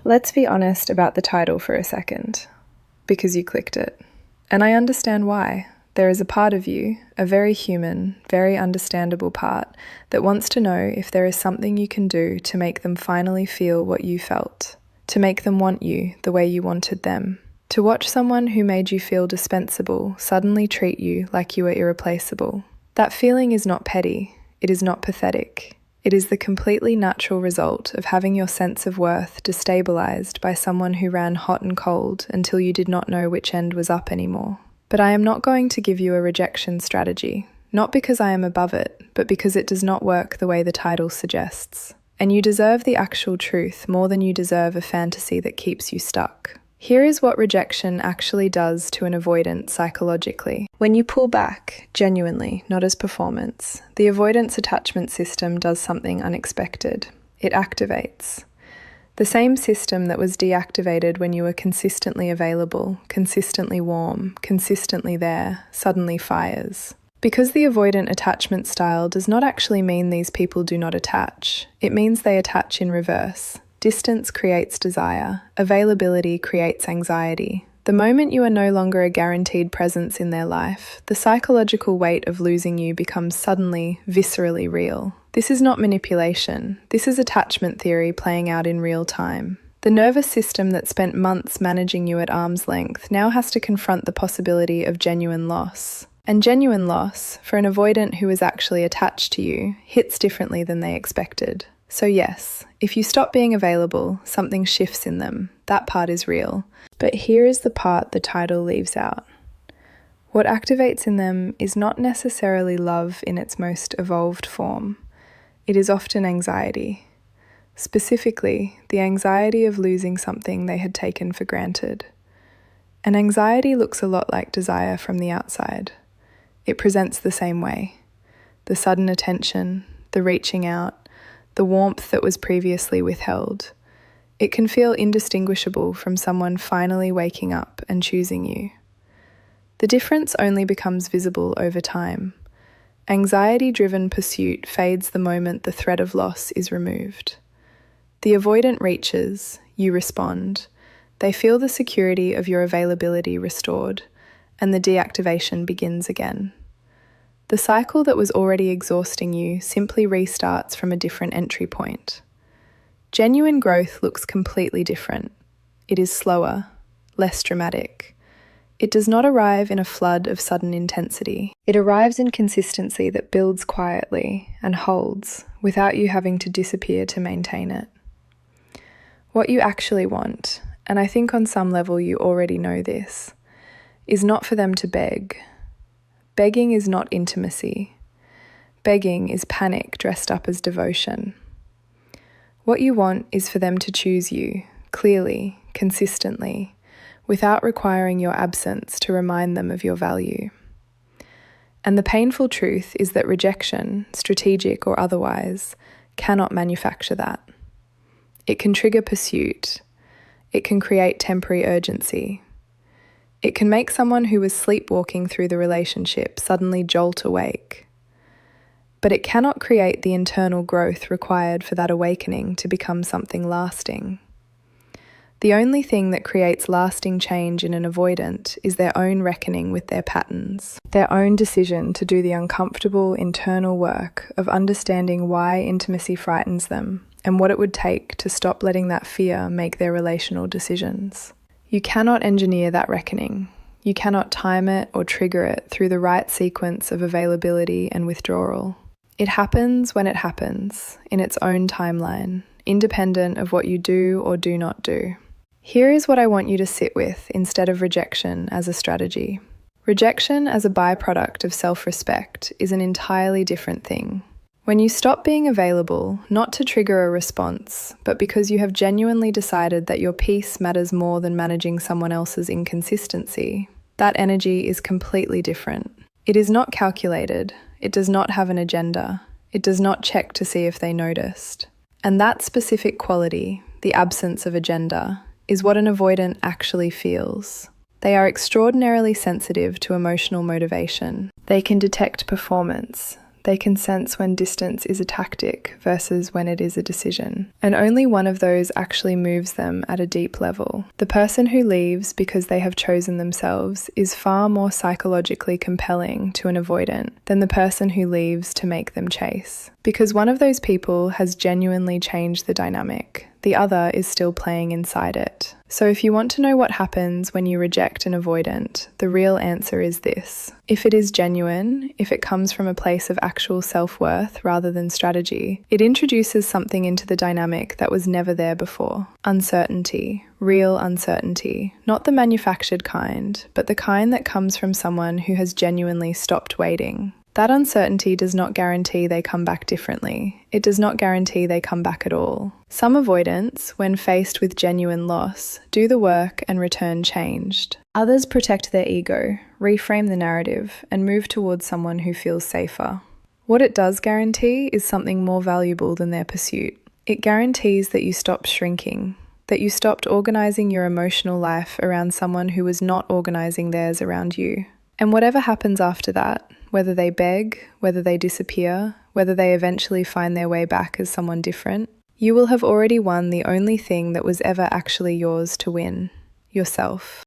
Let's be honest about the title for a second, because you clicked it. And I understand why. There is a part of you, a very human, very understandable part, that wants to know if there is something you can do to make them finally feel what you felt, to make them want you the way you wanted them. To watch someone who made you feel dispensable suddenly treat you like you were irreplaceable. That feeling is not petty, it is not pathetic. It is the completely natural result of having your sense of worth destabilized by someone who ran hot and cold until you did not know which end was up anymore. But I am not going to give you a rejection strategy, not because I am above it, but because it does not work the way the title suggests. And you deserve the actual truth more than you deserve a fantasy that keeps you stuck. Here is what rejection actually does to an avoidant psychologically. When you pull back, genuinely, not as performance, the avoidance attachment system does something unexpected. It activates. The same system that was deactivated when you were consistently available, consistently warm, consistently there, suddenly fires. Because the avoidant attachment style does not actually mean these people do not attach. It means they attach in reverse. Distance creates desire. Availability creates anxiety. The moment you are no longer a guaranteed presence in their life, the psychological weight of losing you becomes suddenly, viscerally real. This is not manipulation. This is attachment theory playing out in real time. The nervous system that spent months managing you at arm's length now has to confront the possibility of genuine loss. And genuine loss, for an avoidant who is actually attached to you, hits differently than they expected. So yes, if you stop being available, something shifts in them. That part is real. But here is the part the title leaves out. What activates in them is not necessarily love in its most evolved form. It is often anxiety. Specifically, the anxiety of losing something they had taken for granted. And anxiety looks a lot like desire from the outside. It presents the same way. The sudden attention, the reaching out, the warmth that was previously withheld. It can feel indistinguishable from someone finally waking up and choosing you. The difference only becomes visible over time. Anxiety-driven pursuit fades the moment the threat of loss is removed. The avoidant reaches, you respond. They feel the security of your availability restored, and the deactivation begins again. The cycle that was already exhausting you simply restarts from a different entry point. Genuine growth looks completely different. It is slower, less dramatic. It does not arrive in a flood of sudden intensity. It arrives in consistency that builds quietly and holds without you having to disappear to maintain it. What you actually want, and I think on some level you already know this, is not for them to beg. Begging is not intimacy. Begging is panic dressed up as devotion. What you want is for them to choose you, clearly, consistently, without requiring your absence to remind them of your value. And the painful truth is that rejection, strategic or otherwise, cannot manufacture that. It can trigger pursuit. It can create temporary urgency. It can make someone who was sleepwalking through the relationship suddenly jolt awake. But it cannot create the internal growth required for that awakening to become something lasting. The only thing that creates lasting change in an avoidant is their own reckoning with their patterns, their own decision to do the uncomfortable internal work of understanding why intimacy frightens them and what it would take to stop letting that fear make their relational decisions. You cannot engineer that reckoning. You cannot time it or trigger it through the right sequence of availability and withdrawal. It happens when it happens, in its own timeline, independent of what you do or do not do. Here is what I want you to sit with instead of rejection as a strategy. Rejection as a byproduct of self-respect is an entirely different thing. When you stop being available, not to trigger a response, but because you have genuinely decided that your peace matters more than managing someone else's inconsistency, that energy is completely different. It is not calculated. It does not have an agenda. It does not check to see if they noticed. And that specific quality, the absence of agenda, is what an avoidant actually feels. They are extraordinarily sensitive to emotional motivation. They can detect performance. They can sense when distance is a tactic versus when it is a decision. And only one of those actually moves them at a deep level. The person who leaves because they have chosen themselves is far more psychologically compelling to an avoidant than the person who leaves to make them chase. Because one of those people has genuinely changed the dynamic. The other is still playing inside it. So if you want to know what happens when you reject an avoidant, the real answer is this. If it is genuine, if it comes from a place of actual self-worth rather than strategy, it introduces something into the dynamic that was never there before. Uncertainty, real uncertainty, not the manufactured kind, but the kind that comes from someone who has genuinely stopped waiting. That uncertainty does not guarantee they come back differently. It does not guarantee they come back at all. Some avoidants, when faced with genuine loss, do the work and return changed. Others protect their ego, reframe the narrative, and move towards someone who feels safer. What it does guarantee is something more valuable than their pursuit. It guarantees that you stopped shrinking, that you stopped organising your emotional life around someone who was not organising theirs around you. And whatever happens after that, whether they beg, whether they disappear, whether they eventually find their way back as someone different, you will have already won the only thing that was ever actually yours to win: yourself.